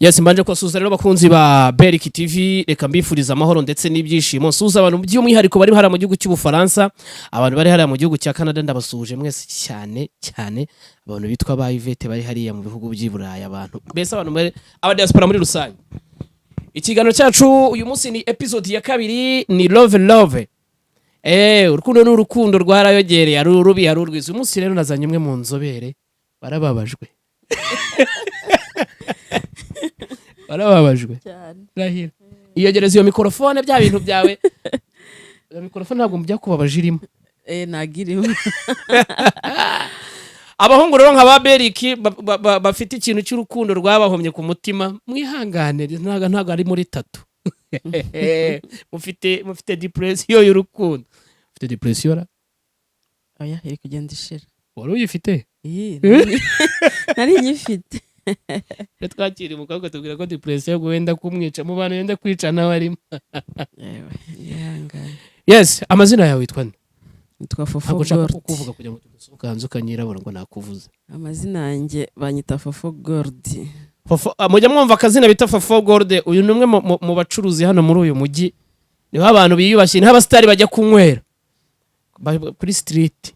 Yes, mbanje kwasuza rero bakunzi ba Beriki TV, reka mbifuriza amahoro ndetse n'ibyishimo. Suza abantu by'umwihariko bari hara mu gihugu cy'Ubufaransa, abantu bari hara mu gihugu cya Canada ndabasuje mwese cyane cyane, abantu bitwa ba Yvette bari hariya mu bihugu by'Iburaya, abantu bese abantu bari aba diaspora muri rusange. Ikiganiro cyacu uyu munsi ni episode ya kabiri, ni love. Urukundo n'urukundo rwarayogereye ari urubi ari urwiza. Umunsi rero nazanye umwe mu nzobere barababajwe. Barababajwe rahira iyegereza iyo mikrofone bya bintu byawe. Iyo mikrofone ntabwo mujya kubabaje irimo nagirimo. Abahungu rero nka ba Beriki bafite ikintu cy'urukundo rwabahomye ku mutima, mwihangane ntago ari muri tatu. mufite depression y'urukundo. Mufite depression ra oya iri kugenda ishira. Wari uyifite? Nari nyifite. Twakiri mukobwa tubwira ko depression wenda kumwica mu bantu yenda kwica nawe arimo. Yes, amazina yawe witwa nde? Nitwa FOFO Gold. Ntabwo kuvuga kugira ngo tugusukanze ukanyirabura ngo nakuvuze. Amazina yanjye banyita FOFO Gold. FOFO mujya mwumva akazina bita FOFO Gold. Uyu numwe mu bacuruzi hano muri uyu mujyi. Niho abantu biyubashye, niho abastari bajya kunywera kuri street.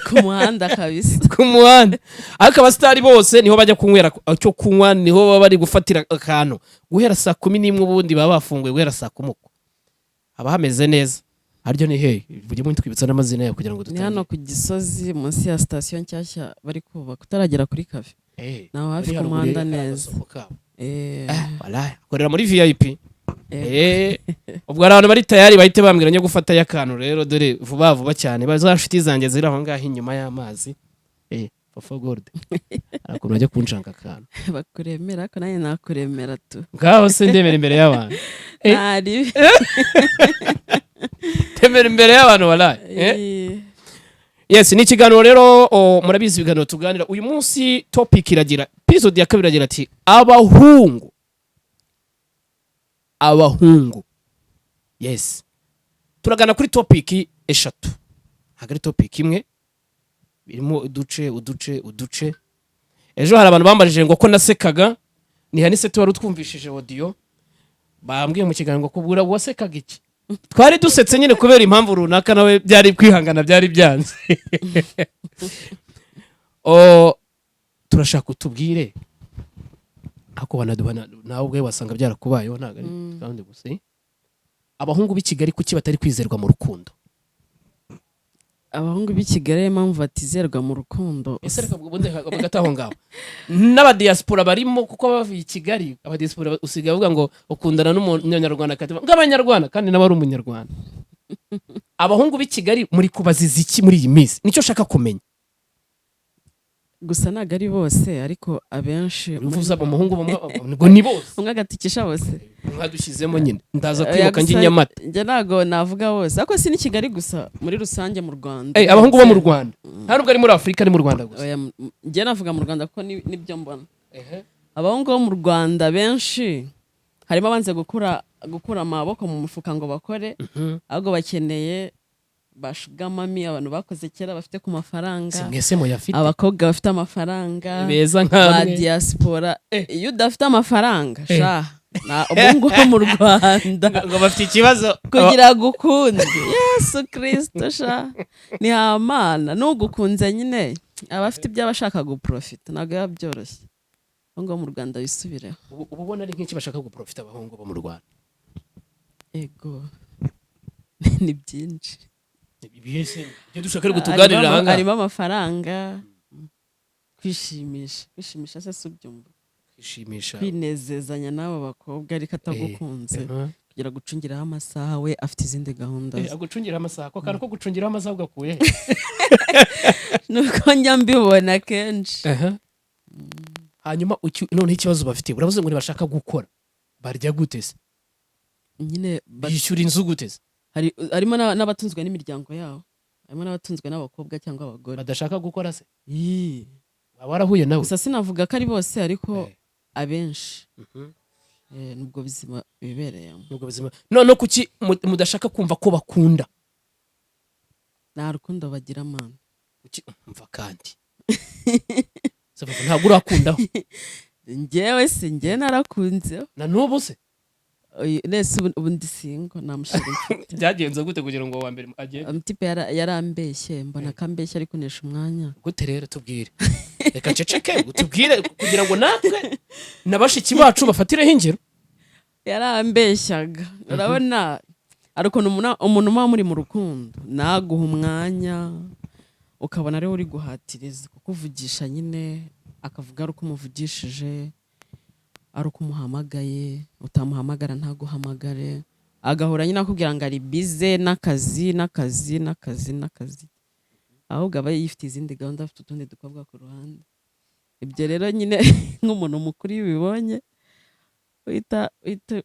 Ku muhanda kabisa. Ku muhanda ariko abastari bose niho bajya kunywera cyo kunywa, niho baba bari gufatira akantu guhera saa 11 ubundi baba bafunguye guhera saa 10. Aba hameze neza. Aryo ni he bujye mu twibitsa n'amazina yawe kugira ngo dutangire. Ni hano ku Gisozi munsi ya station nshyashya bari kubaka kutaragera kuri cafe. Naho hafi ku muhanda neza. Wala korera muri VIP. Ubwo abantu bari tayari bahite bambwiranye gufata y'akantu rero, dore vuba cyane bazashiti zanjye ziri aho ngaho inyuma y'amazi. FOFO Gold arakuntu ajya kunshanga akantu bakuremera ko naye nakuremera tu ngaho se ndemera imbere y'abantu. Nari temera imbere y'abantu wala. Yes, ni ikiganiro rero murabizi ibiganiro tuganira uyu munsi. Topic iragira episode ya kabiri iragira ati abahungu. Yes, turagana kuri topic eshatu, hagari topic imwe birimo uduce. Ejo hari abantu bambajije ngo ko nasekaga, ni hanise tu warutwumvishije audio, bambwiye mu kiganiro ngo kubura wasekaga iki. Twari dusetse nyine kubera impamvu runaka, nawe byari kwihangana byari byanze. Turashaka utubwire ako banaduhana nawe ubwe wasanga byarakubayeho ntago ari kandi gusa. Abahungu b'i Kigali kuki batari kwizerwa mu rukundo? Abahungu b'i Kigali impamvu batizerwa mu rukundo ese reka bubundi bagataho ngaho n'aba diaspora barimo, kuko bavuye i Kigali aba diaspora usigaye avuga ngo ukundana n'umunyarwanda kati ng'abanyarwanda kandi nabari umunyarwanda. Abahungu b'i Kigali muri kubaziza iki muri iyi minsi? Nicyo shaka kumenya. Gusa ntago ari bose ariko abenshi uvuza umuhungu ngo ni bose umwagatikisha bose nkadushyizemo nyine ndaza kwibuka ngi Nyamata. Nje nago navuga bose ariko si ni Kigali gusa, muri rusange mu Rwanda. Abahungu bo mu Rwanda nta nubwo ari muri Afrika, ni mu Rwanda gusa. Nje navuga mu Rwanda ko nibyo mbona. Abahungu bo mu Rwanda benshi harimo abanze gukura amaboko mu mufuka ngo bakore, ahubwo bakeneye bashugamami, abantu bakoze kera bafite ku mafaranga, abakobwa bafite amafaranga beza ba diaspora. Iyo udafite amafaranga na ubungu ho mu Rwanda ngo bafite ikibazo kugira gukunde. Yesu Kristo ni amana n'ugukunze nyine abafite ibyo bashaka guprofita ntago yabyoroshye. Ngo mu Rwanda bisubireho. Ubona ari nk'iki bashaka guprofita abahungu bo mu Rwanda? Ego ni byinshi. Ibiyese byo dushaka gutuganirira hanga. Harimo amafaranga, kwishimisha se subyumva. Kwishimisha, kwinezezanya n'abo bakobwa ariko atagukunze, kugira gucungiraho amasaha we afite izindi gahunda. Agucungiraho amasaha ko kandi ko gucungiraho amasaha ugakuye. Nuko njya mbibona kenshi. Hanyuma none ikibazo bafite uravuze ngo bashaka gukora barya gutese nyine bishyura inzu gutese. Harimo n'abatunzwe n'imiryango yabo, harimo n'abatunzwe n'abakobwa cyangwa abagore badashaka gukora se. Warahuye nawe? Gusa sinavuga ko ari bose ariko abenshi. Nubwo bizima bibereyemo. Nubwo bizima none kuki mudashaka kumva ko bakunda? Nta rukundo bagira mana. Kuki umva kandi ntabwo urakundaho njyewe se njye narakunze na n'ubu se nese ubundi singo namushira inshuti byagenze gute kugira ngo wa mbere agende umutipe yarambeshye mbona kambeshye ariko nesha umwanya gute rero tubwire reka ceceke tubwire kugira ngo natwe nabashiki bacu bafatireho ingero yarambeshyaga urabona ariko umuntu uba muri mu rukundo naguha umwanya ukabona rero uri guhatiriza kukuvugisha nyine akavuga ari uko umuvugishije ari uko umuhamagaye utamuhamagara ntaguhamagare agahora nyine akubwira ngo ari bize n'akazi ahubwo aba yifite izindi gahunda afite utundi dukobwa ku ruhande ibyo rero nyine nk'umuntu mukuru iyo ubibonye uhita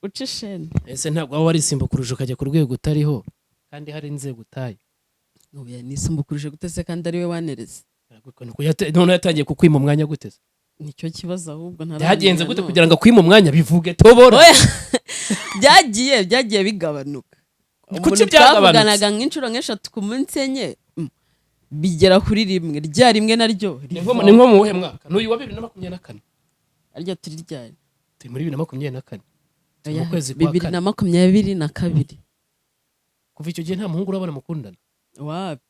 uca isheni ese ntabwo waba warisimbukuruje ukajya ku rwego utariho kandi hari inzego utaye nisimbukuruje gutese kandi ari we wanereze none yatangiye kukwima umwanya guteze nicyo kibazo ahubwo byagenze gute kugira ngo akwime umwanya bivuge tobora byagiye bigabanuka kuki byagabanutse twavuganaga nk'inshuro nk'eshatu ku munsi enye bigera kuri rimwe rya rimwe naryo ni nko mu wuhe mwaka n'uyu wa 2024 arya turi ryari turi muri 2024 mu kwezi kwa 2022 kuva icyo gihe nta muhungu urabona mukundana wapi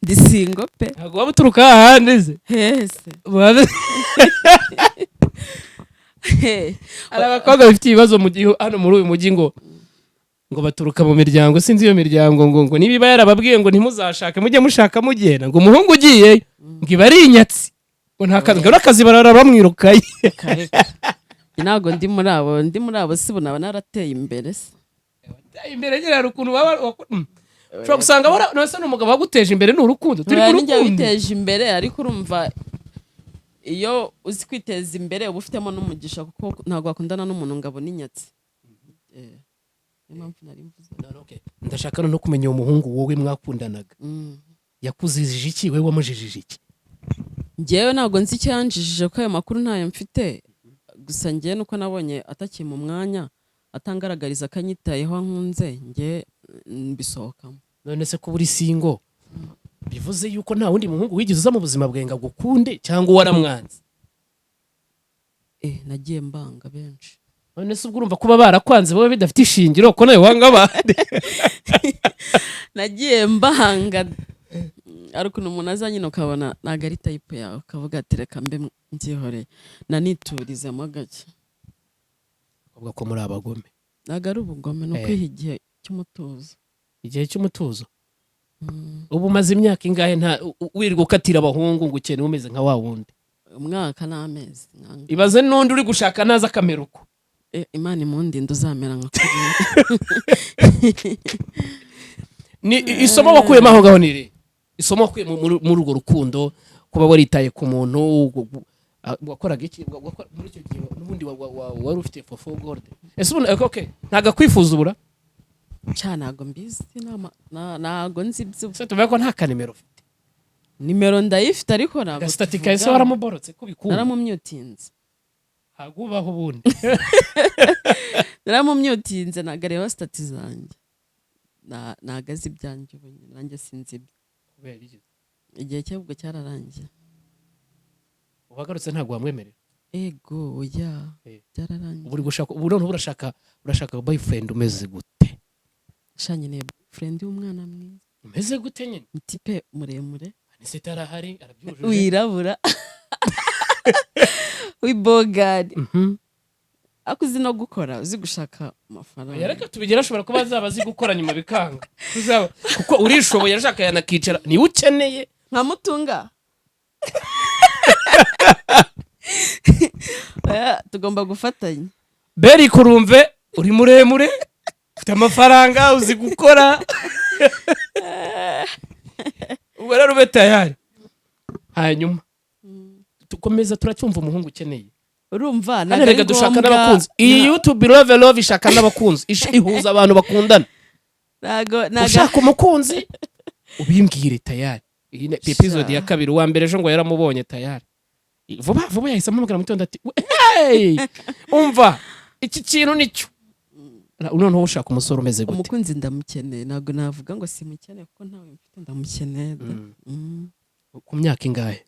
ndisingo pe ntabwo waba uturuka ahandi se hese hari abakobwa bafite ibibazo mu gihe hano muri uyu mujyi ngo baturuka mu miryango sinzi iyo miryango ngo niba yarababwiye ngo ntimuzashake mujye mushaka mugenda ngo umuhungu ugiye ngo iba ari inyatsi ngo nta kazi ngo n'akazi barara bamwirukaye ntabwo ndi muri abo si bunaba narateye imbere se imbere nyine hari ukuntu baba ushobora gusanga nose n'umugabo waguteje imbere n'urukundo turi ku rukundo biteje imbere ariko urumva iyo uzi kwiteza imbere uba ufitemo n'umugisha kuko ntabwo wakundana n'umuntu ngo abone inyatsi ndashaka no kumenya uwo muhungu wowe mwakundanaga yakuzijije iki we wamujijije iki njyewe ntabwo nzi icyo yanjijije ko ayo makuru ntayo mfite gusa njyewe nuko nabonye atakiye mu mwanya atangaragariza akanyitayeho nkunze njye mbisohokamo none se ko buri singo bivuze yuko nta wundi muhungu wigeze uza mu buzima bwawe ngo agukunde cyangwa waramwanze nagiye mbanga benshi none se ubwo urumva kuba barakwanze wowe bidafite ishingiro ko nawe wanga abandi nagiye mbanga ariko umuntu aza nyine ukabona ntabwo ari tayipe yawe ukavuga ati reka mbe mbyihoreye naniturizemo gake uvuga ko muri abagome ntabwo ari ubugome ni ukwiha igihe cy'umutuzo igihe cy'umutuzo ubu umaze imyaka ingahe wirirwa ukatira abahungu ngo ukene umeze nka wa wundi umwaka n'amezi ibaze n'undi uri gushaka naza akamera uko imana imundinde uzamera nka kuriya ni isomo wakuyemo aho ngaho niri isomo wakuye muri urwo rukundo kuba waritaye ku muntu wakoraga iki muri icyo gihe n'ubundi wari ufite FOFO gold ese ubundi okay ntago akwifuza ubura cyane ntago mbizi ntago nzi ibyo se tuvuga ko nta kanimero ufite nimero ndayifite ariko ntago statika ese waramuborotse kubikunda naramumyutinze hagubaho ubundi naramumyutinze ntago areba stati zanjye ntago azi ibyanjye ubu nanjye sinzi ibyo kubera iki igihe cyabwo cyararangiye ubagarutse ntago wamwemerera ego oya byararangiye ubu gushaka ubu none urashaka boyfriend umeze gute shanye ne boyfriend y'umwana mwiza umeze gute nyine mutipe muremure anise tarahari arabyujuje wirabura wibogari akuzi no gukora uzi gushaka amafaranga yareka tubigera ashobora kuba azaba azi gukora nyuma bikanga kuko urishoboye arashaka yanakicara niwe ukeneye nkamutunga tugomba gufatanya beri kurumve uri muremure ufite amafaranga uzi gukora ubu rero ube tayari hanyuma tukomeza turacyumva umuhungu ukeneye urumva reka dushaka n'abakunzi iyi YouTube love ishaka n'abakunzi ihuza abantu bakundana ushaka umukunzi ubimbwire tayari iyi episode ya 2 wa mbere ejo ngo yaramubonye tayari vuba yahise amubwira mu gitondo ati hey umva iki kintu nicyo noneho ushaka umusore umeze gute umukunzi ndamukeneye ntabwo navuga ngo simukeneye kuko ntawe mfite ndamukeneye ku myaka ingahe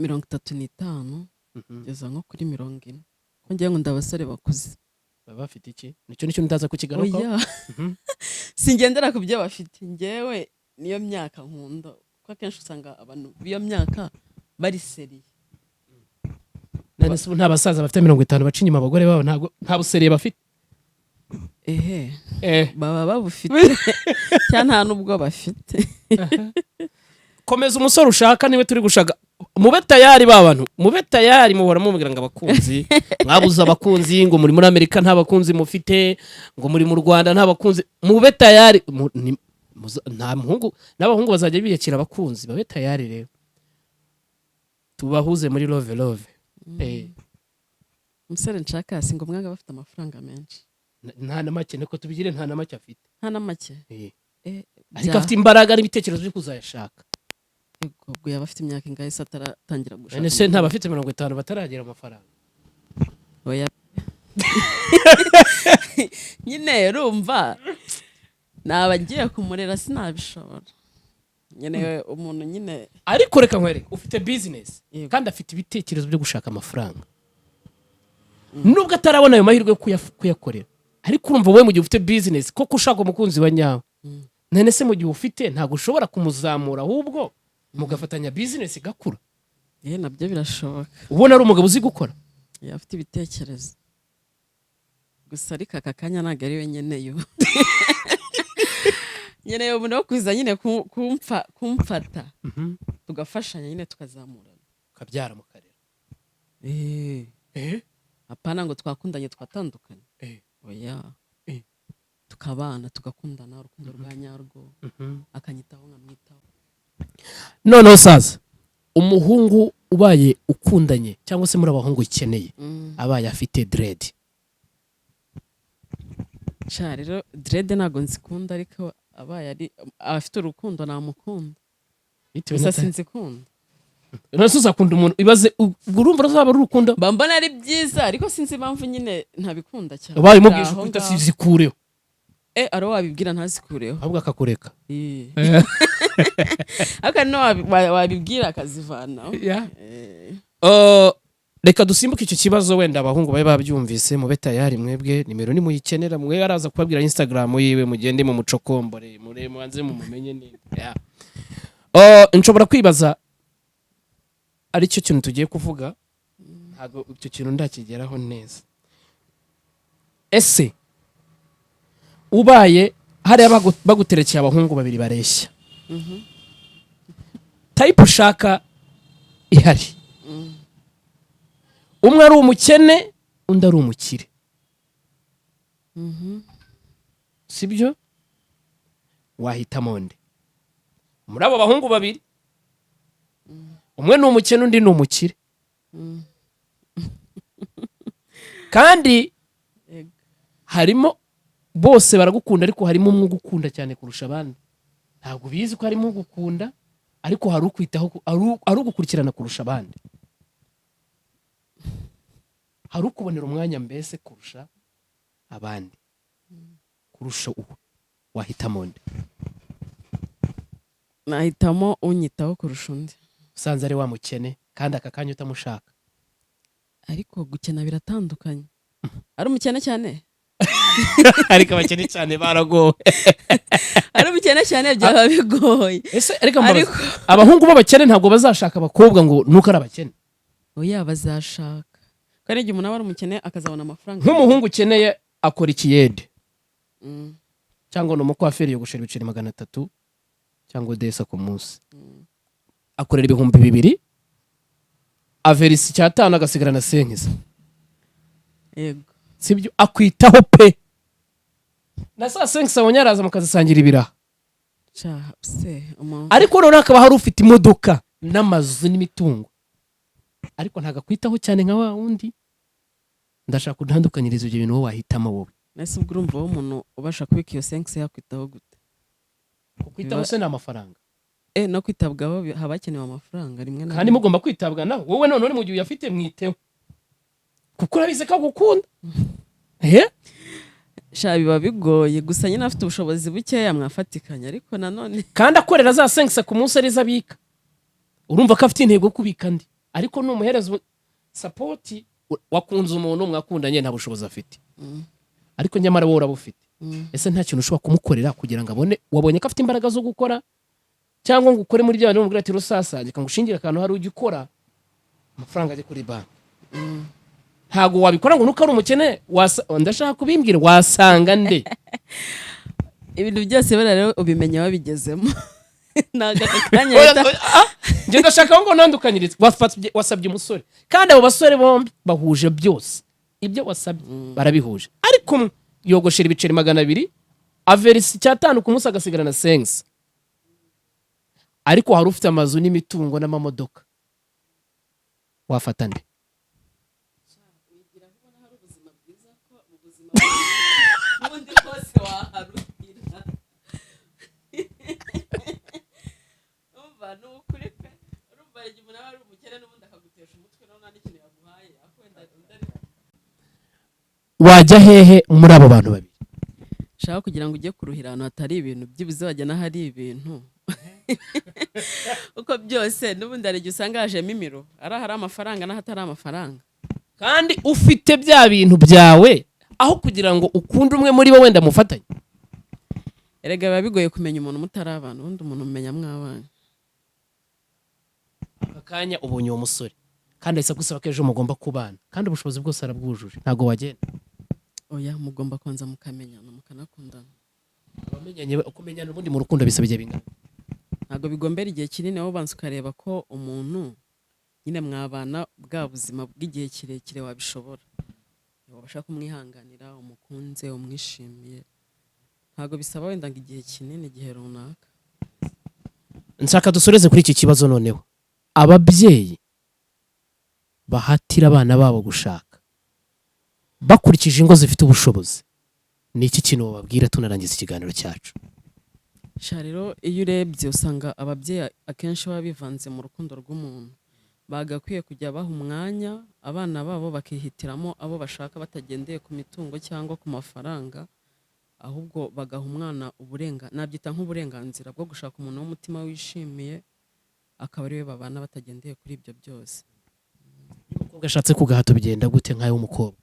35 kugeza nko kuri 40 ko ngiye ngo ndabasore bakuze baba bafite iki nicyo ndaza kukigaruka singendera ku byo bafite ngewe niyo myaka nkunda ko akenshi usanga abantu biyo myaka bari seriye none se nta basaza bafite 50 baca inyuma abagore babo nta buseriye bafite baba babufite cyane nta nubwo bafite komeza umusore ushaka niwe turi gushaka mube tayari babantu mube tayari muhora mumubwira ngo abakunzi mwabuze abakunzi ngo muri Amerika nta bakunzi mufite ngo muri mu Rwanda nta bakunzi mube tayari nta muhungu n'abahungu bazajya biyakira abakunzi babe tayari rero tubahuze muri love umusore nshaka singo mwanga bafite amafaranga menshi nta na make niko tubigire nta na make afite nta na make ariko afite imbaraga n'ibitekerezo byo kuzayashaka ubwo yaba afite imyaka ingahe se ataratangira gushaka none se nta bafite 50 bataragera amafaranga oya nyine urumva nabagiye kumurera sinabishobora nyine umuntu nyine ariko reka nkwereke ufite business kandi afite ibitekerezo byo gushaka amafaranga nubwo atarabona ayo mahirwe yo kuyakorera ariko urumva wowe mu gihe ufite business koko ushaka umukunzi wa nyawe none se mu gihe ufite ntago ushobora kumuzamura ahubwo mugafatanya business igakura nabyo birashoboka ubona ari umugabo uzi gukora afite ibitekerezo gusa ariko aka kanya ntago ari we nyeneyo nyeneyo umuntu wo kuza nyine kumfata tugafashanya nyine tukazamurana ukabyara mu karere apana ngo twakundanye twatandukanye oya tukabana tugakundana urukundo rwa nyarwo akanyitaho nkamwitaho noneho saza umuhungu ubaye ukundanye cyangwa se muri abahungu ikeneye abaye afite dread rero dread ntago nzikunda ariko abaye ari afite urukundo namukunda gusa sinzikunda nose uzakunda umuntu ibaze urumva rozaba ari urukundo mbona ari byiza ariko sinzi impamvu nyine ntabikunda cyane ubaye umubwisha ukunda sizikureho aro wabibwira ntazikureho ahubwo akakureka aka no wabibwira akazivanaho reka dusimbuke icyo kibazo wenda abahungu babe babyumvise mube tayari mwebwe nimero nimuyikenera mwe araza kubabwira Instagram yiwe mugende mu mucokombore muremanze mu mumenye neza nshobora kwibaza ari cyo kintu tugiye kuvuga ntago icyo kintu ndakigeraho neza ese ubaye hari baguterekeye abahungu babiri bareshya type ushaka ihari umwe ari umukene undi ari umukire sibyo wahitamo nde muri abo bahungu babiri umwe ni umukene undi ni umukire kandi harimo bose baragukunda ariko harimo umwe ugukunda cyane kurusha abandi ntabwo bizi ko harimo ugukunda ariko hari ukwitaho ari ugukurikirana kurusha abandi hari ukubonera umwanya mbese kurusha abandi kurusha uwo wahitamo nde nahitamo unyitaho kurusha undi usanze ari wa mukene kandi aka kanya utamushaka ariko gukena biratandukanye ari umukene cyane ariko abakene cyane baragowe ari umukene cyane byaba bigoye ariko abahungu b'abakene ntabwo bazashaka abakobwa ngo nuko ari abakene oya bazashaka kandi igihe umuntu aba ari umukene akazabona amafaranga nk'umuhungu ukeneye akora ikiyede cyangwa ni umukwaferi yogoshera ibiceri 300 cyangwa desa ku munsi akorera 2,000 averisi 5 agasigara na senkisa yego sibyo akwitaho pe na saa senkisa wonyaraza mukazisangira ibiraha ariko rero akaba hari ufite imodoka n'amazu n'imitungo ariko ntagakwitaho cyane nka wa wundi ndashaka kudandukanyiriza ibyo bintu wowe wahitamo wowe nese ubwo urumva wowe umuntu ubasha kubika iyo senkisa yakwitaho gute kukwitaho se ni amafaranga no kwitabwaho haba hakenewe amafaranga rimwe na kandi mugomba kwitabwa nawe wowe none uri mu gihe uyafite mwiteho kuko urabizi ko agukunda biba bigoye gusa nyine afite ubushobozi bukeya mwafatikanya ariko nanone kandi akorera za senkisa ku munsi arizo abika urumva ko afite intego yo kubika andi ariko numuhereza support wakunze umuntu mwakundanye nta bushobozi afite ariko nyamara wowe urabufite ese nta kintu ushobora kumukorera kugira ngo abone wabonye ko afite imbaraga zo gukora cyangwa ngo ukore muri bya bintu mubwira ati rusasa gika ngushingira akantu hari ugikora amafaranga aje kuri banki ntago wabikora ngo nuko ari umukene ndashaka kubimbwira wasanga nde ibintu byose bara rero ubimenya wabigezemo njye ndashaka ngo nandukanyirize wasabye umusore kandi abo basore bombi bahuje byose ibyo wasabye barabihuje ariko yogoshera ibiceri 200 averisi cyatanu ku munsi agasigarana 5 ariko hari ufite amazu n'imitungo n'amamodoka wafata nde wajya hehe muri abo bantu babiri shaka kugira ngo ujye kuruhira ahantu hatari ibintu byibuze wajya n'ahari ibintu uko byose n'ubundi hari igihe usanga hajemo imiro ari ahari amafaranga n'ahatari amafaranga kandi ufite bya bintu byawe aho kugira ngo ukunde umwe muri bo wenda mufatanye erega biba bigoye kumenya umuntu mutari abantu ubundi umuntu umenya mwabana akanya ubonye uwo musore kandi ahise gusaba ko ejo mugomba kubana kandi ubushobozi bwose arabwujuje ntago wagenda oya mugomba kwanza mukamenyana mukanakundana abamenyanye ukumenyana ubundi mu rukundo bisaba igihe bingana ntago bigombera igihe kinini aho banze ukareba ko umuntu nyine mwabana bwa buzima bw'igihe kirekire wabishobora wabasha kumwihanganira umukunze umwishimiye ntago bisaba wenda ngo igihe kinini igihe runaka nshaka dusoreze kuri iki kibazo noneho ababyeyi bahatira abana babo gushaka bakurikije ingo zifite ubushobozi ni iki kintu bababwira tunarangiza ikiganiro cyacu rero iyo urebye usanga ababyeyi akenshi baba bivanze mu rukundo rw'umuntu bagakwiye kujya baha umwanya abana babo bakihitiramo abo bashaka batagendeye ku mitungo cyangwa ku mafaranga ahubwo bagaha umwana nabyita nk'uburenganzira bwo gushaka umuntu w'umutima wishimiye akaba ariwe babana batagendeye kuri ibyo byose umukobwa ashatse kugahato bigenda gute nk'ayo w'umukobwa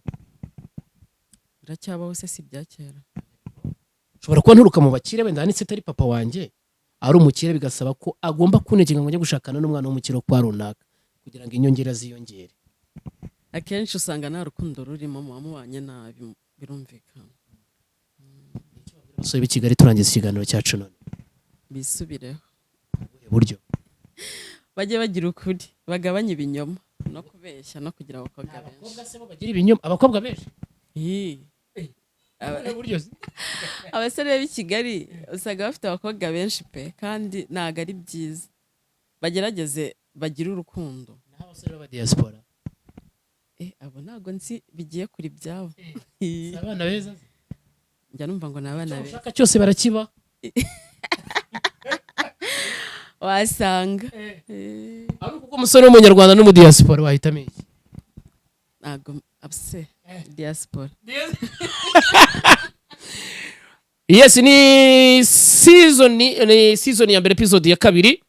biracyabaho se si bya kera ushobora kuba nturuka mu bakire wenda handitse atari papa wanjye ari umukire bigasaba ko agomba kunegeka ngo njye gushakana n'umwana w'umukire kwa runaka kugira ngo inyongera ziyongere akenshi usanga nta rukundo rurimo muba mubanye nabi birumvikana abasore b'i Kigali turangiza ikiganiro cyacu none bisubireho buryo bajye bagira ukuri bagabanye ibinyoma no kubeshya no kugira abakobwa benshi abakobwa se bo bagira ibinyoma abakobwa benshi abasore b'i Kigali usanga bafite abakobwa benshi pe kandi ntago ari byiza bagerageze bagire urukundo n'abasore b'aba diaspora abo ntago nzi bigiye kuri byabo abana beza njya numva ngo n'abana beza ushaka cyose barakiba wasanga ariko uko umusore w'umunyarwanda n'umudiaspora wahitamo iki ntago abse diaspora yes ni season ya mbere episode ya 2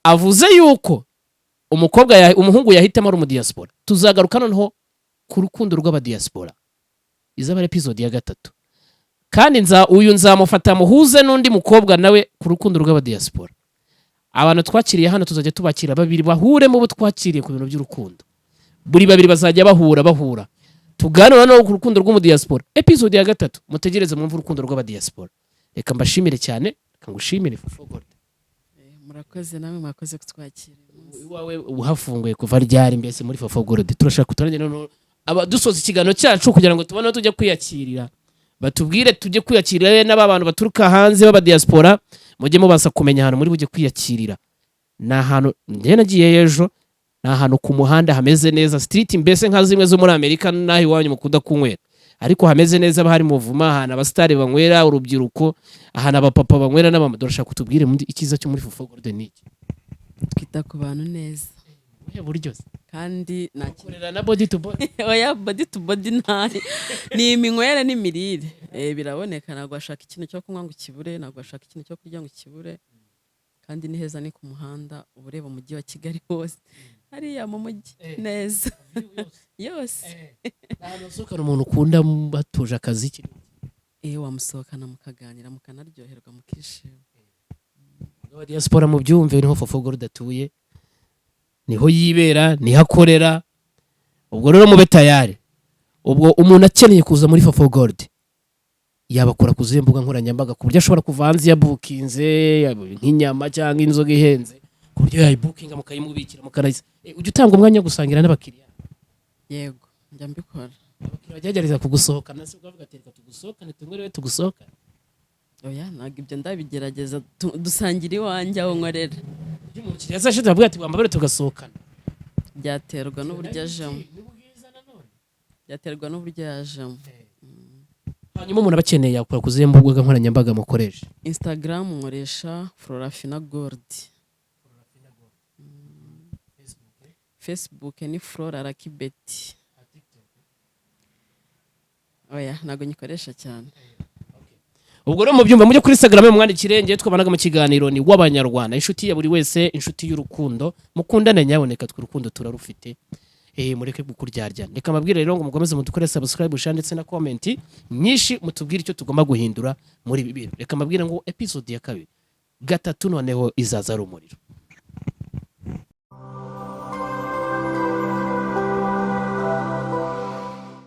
avuze yuko umuhungu yahitamo ari umudiaspora tuzagaruka noneho ku rukundo rw'abadiaspora izaba episode ya 3 kandi uyu nzamufata muhuze n'undi mukobwa nawe ku rukundo rw'abadiaspora abantu twakiriye hano tuzajya tubakira babiri bahure mu bo twakiriye ku bintu by'urukundo buri babiri bazajya bahura tuganira no ku rukundo rw'umudiaspora episode ya 3 mutegereze mwumva urukundo rw'abadiaspora reka mbashimire cyane kangushimire FOFO Gold murakoze namwe mwakoze kutwakira wawe uhafunguye kuva ryari mbese muri FOFO Gold turashaka kuturanye no dusoza ikiganiro cyacu kugira ngo tubone tujya kwiyakirira batubwire tujye kwiyakirira n'abantu baturuka hanze b'aba diaspora mujye mubasa kumenya ahantu muri bujye kwiyakirira na ahantu njye nagiye ejo na ahantu ku muhanda hameze neza street mbese nka zimwe zo muri Amerika naho iwanyu mukunda kunywera ariko hameze neza bahari muvuma ahantu abastari banywera urubyiruko ahantu abapapa banywera n'abama dorashaka kutubwire muri ikiza cyo muri FOFO Gold niki twita ku bantu neza buryo kandi nakorera na body to body oya body to body ni iminywere n'imirire biraboneka ntabwo ashaka ikintu cyo kunywa ngo kibure ntabwo ashaka ikintu cyo kurya ngo kibure kandi ni heza ni ku muhanda ubureba umujyi wa Kigali hose hariya mu mujyi neza yose nasohokana umuntu ukunda batuje akazi ki wamusohokana mukaganira mukanaryoherwa mukishima wa diaspora mu byumve niho FOFO Gold atuye niho yibera niho akorera ubwo rero mube tayari ubwo umuntu akeneye kuza muri FOFO Gold yabakora kuziye mbuga nkoranyambaga ku buryo ashobora kuvanza ya bookinze nk'inyama cyangwa inzoga ihenze ku buryo yayibukinga mukayimubikira mukarayisa ujye utanga umwanya wo gusangira n'abakiriya yego njya mbikora abakiriya bagerageza kugusohokana se ukavuga ati reka tugusohokane tumwe rero tugusohokane oya ntabwo ibyo ndabigerageza dusangira iwanjye aho nkorera iyo umukiriya azaje tubavuga ati wambabare tugasohokana byaterwa n'uburyo ajemo byaterwa n'uburyo yajemo hanyuma umuntu abakeneye yakora kuziye mbuga nkoranyambaga mukoresha Instagram nkoresha Florafina Gold Facebook ni Flora Rakibeti oya ntago nyikoresha cyane ubwo rero mu byumba mujye kuri Instagram mwandikire ngiye twabanaga mu kiganiro ni w'abanyarwanda inshuti ya buri wese inshuti y'urukundo mukundane nyaboneka twe urukundo turarufite mureke gukuryarya reka mabwire rero ngo mukomeze mudukore subscribe ndetse na comment nyinshi mutubwire icyo tugomba guhindura muri ibi bintu reka mabwire ngo episode ya 2 gatatu noneho izaza rumuriro